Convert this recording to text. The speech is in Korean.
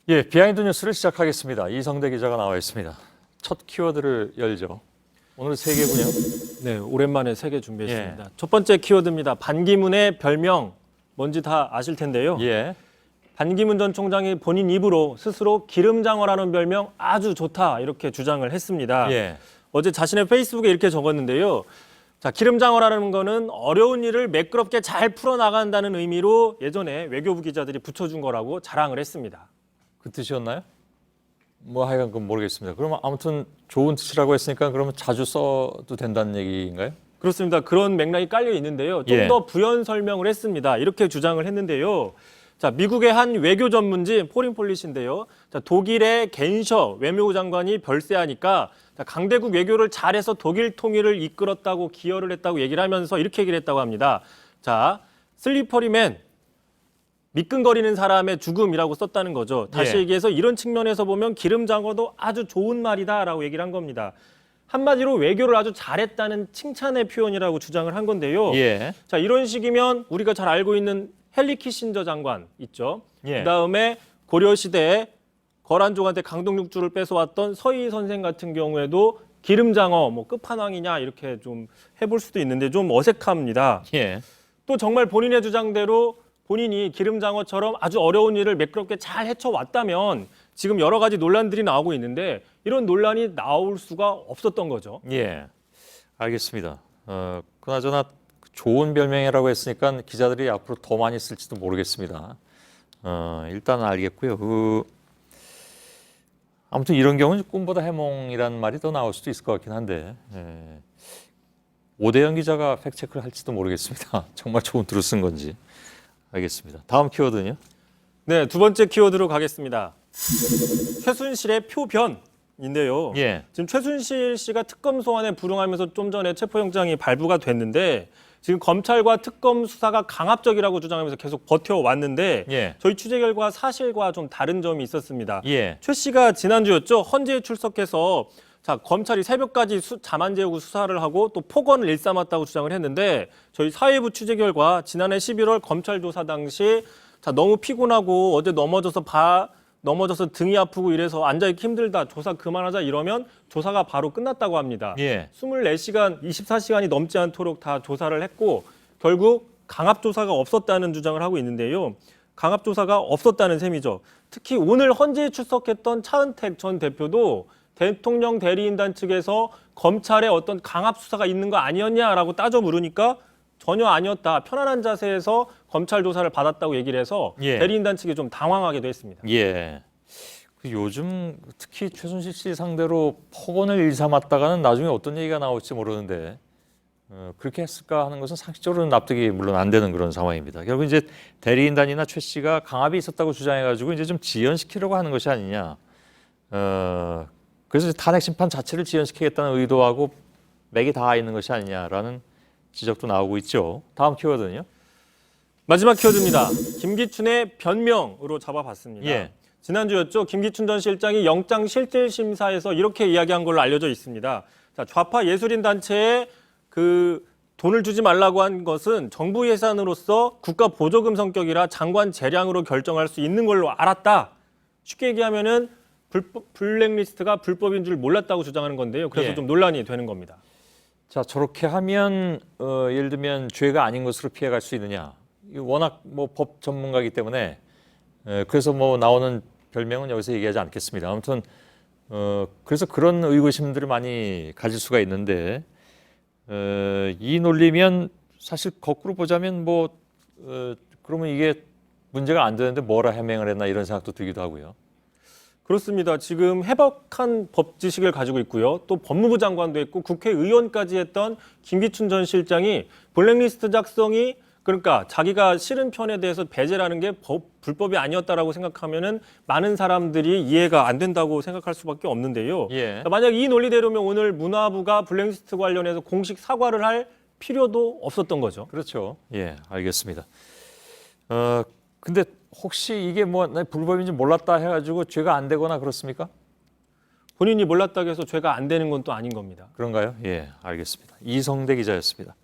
예, 비하인드 뉴스를 시작하겠습니다. 이성대 기자가 나와 있습니다. 첫 키워드를 열죠. 오늘 세 개군요. 네, 오랜만에 세 개 준비했습니다. 첫 번째 키워드입니다. 반기문의 별명 뭔지 다 아실 텐데요. 예. 반기문 전 총장이 본인 입으로 스스로 기름장어라는 별명 아주 좋다 이렇게 주장을 했습니다. 예. 어제 자신의 페이스북에 이렇게 적었는데요. 자, 기름장어라는 거는 어려운 일을 매끄럽게 잘 풀어나간다는 의미로 예전에 외교부 기자들이 붙여준 거라고 자랑을 했습니다. 그 뜻이었나요? 뭐 하여간 그건 모르겠습니다. 그러면 아무튼 좋은 뜻이라고 했으니까 그러면 자주 써도 된다는 얘기인가요? 그렇습니다. 그런 맥락이 깔려 있는데요. 좀 더 부연 설명을 했습니다. 이렇게 주장을 했는데요. 자, 미국의 한 외교 전문지 포린폴리시인데요. 자, 독일의 겐셔 외무부 장관이 별세하니까 자, 강대국 외교를 잘해서 독일 통일을 이끌었다고 기여를 했다고 얘기를 하면서 이렇게 얘기를 했다고 합니다. 자, 슬리퍼리맨 미끈거리는 사람의 죽음이라고 썼다는 거죠. 다시 예. 얘기해서 이런 측면에서 보면 기름장어도 아주 좋은 말이다라고 얘기를 한 겁니다. 한마디로 외교를 아주 잘했다는 칭찬의 표현이라고 주장을 한 건데요. 예. 자, 이런 식이면 우리가 잘 알고 있는 헨리 키신저 장관 있죠. 예. 그다음에 고려시대에 거란족한테 강동육주를 뺏어왔던 서희 선생 같은 경우에도 기름장어 뭐 끝판왕이냐 이렇게 좀 해볼 수도 있는데 좀 어색합니다. 예. 또 정말 본인의 주장대로 본인이 기름장어처럼 아주 어려운 일을 매끄럽게 잘 헤쳐왔다면 지금 여러 가지 논란들이 나오고 있는데 이런 논란이 나올 수가 없었던 거죠. 예. 알겠습니다. 그나저나 좋은 별명이라고 했으니까 기자들이 앞으로 더 많이 쓸지도 모르겠습니다. 일단 알겠고요. 아무튼 이런 경우는 꿈보다 해몽이라는 말이 더 나올 수도 있을 것 같긴 한데 오대영 기자가 팩트체크를 할지도 모르겠습니다. 정말 좋은 뜻으로 쓴 건지. 알겠습니다. 다음 키워드는요? 네, 두 번째 키워드로 가겠습니다. 최순실의 표변인데요. 예. 지금 최순실 씨가 특검 소환에 불응하면서 좀 전에 체포영장이 발부가 됐는데 지금 검찰과 특검 수사가 강압적이라고 주장하면서 계속 버텨왔는데 예. 저희 취재 결과 사실과 좀 다른 점이 있었습니다. 예. 최 씨가 지난주였죠. 헌재에 출석해서 자, 검찰이 새벽까지 잠 안 재우고 수사를 하고 또 폭언을 일삼았다고 주장을 했는데 저희 사회부 취재 결과 지난해 11월 검찰 조사 당시 자, 너무 피곤하고 어제 넘어져서 등이 아프고 이래서 앉아있기 힘들다. 조사 그만하자 이러면 조사가 바로 끝났다고 합니다. 예. 24시간, 24시간이 넘지 않도록 다 조사를 했고 결국 강압조사가 없었다는 주장을 하고 있는데요. 강압조사가 없었다는 셈이죠. 특히 오늘 헌재에 출석했던 차은택 전 대표도 대통령 대리인단 측에서 검찰에 어떤 강압 수사가 있는 거 아니었냐라고 따져 물으니까 전혀 아니었다. 편안한 자세에서 검찰 조사를 받았다고 얘기를 해서 예. 대리인단 측이 좀 당황하기도 했습니다. 예. 요즘 특히 최순실 씨 상대로 폭언을 일삼았다가는 나중에 어떤 얘기가 나올지 모르는데 그렇게 했을까 하는 것은 상식적으로는 납득이 물론 안 되는 그런 상황입니다. 결국 이제 대리인단이나 최 씨가 강압이 있었다고 주장해가지고 이제 좀 지연시키려고 하는 것이 아니냐. 그래서 탄핵 심판 자체를 지연시키겠다는 의도하고 맥이 닿아 있는 것이 아니냐라는 지적도 나오고 있죠. 다음 키워드는요? 마지막 키워드입니다. 김기춘의 변명으로 잡아봤습니다. 예. 지난주였죠. 김기춘 전 실장이 영장 실질 심사에서 이렇게 이야기한 걸로 알려져 있습니다. 자, 좌파 예술인 단체에 그 돈을 주지 말라고 한 것은 정부 예산으로서 국가 보조금 성격이라 장관 재량으로 결정할 수 있는 걸로 알았다. 쉽게 얘기하면은 블랙리스트가 불법인 줄 몰랐다고 주장하는 건데요. 그래서 예. 좀 논란이 되는 겁니다. 자, 저렇게 하면 예를 들면 죄가 아닌 것으로 피해갈 수 있느냐? 이거 워낙 뭐 법 전문가이기 때문에 그래서 뭐 나오는 별명은 여기서 얘기하지 않겠습니다. 아무튼 그래서 그런 의구심들을 많이 가질 수가 있는데 이 논리면 사실 거꾸로 보자면 뭐 그러면 이게 문제가 안 되는데 뭐라 해명을 했나 이런 생각도 들기도 하고요. 그렇습니다. 지금 해박한 법 지식을 가지고 있고요. 또 법무부 장관도 했고 국회의원까지 했던 김기춘 전 실장이 블랙리스트 작성이 그러니까 자기가 싫은 편에 대해서 배제라는 게 불법이 아니었다라고 생각하면은 많은 사람들이 이해가 안 된다고 생각할 수밖에 없는데요. 예. 만약 이 논리대로면 오늘 문화부가 블랙리스트 관련해서 공식 사과를 할 필요도 없었던 거죠. 그렇죠. 예, 알겠습니다. 근데 혹시 이게 뭐 불법인지 몰랐다 해가지고 죄가 안 되거나 그렇습니까? 본인이 몰랐다고 해서 죄가 안 되는 건 또 아닌 겁니다. 그런가요? 예, 알겠습니다. 이성대 기자였습니다.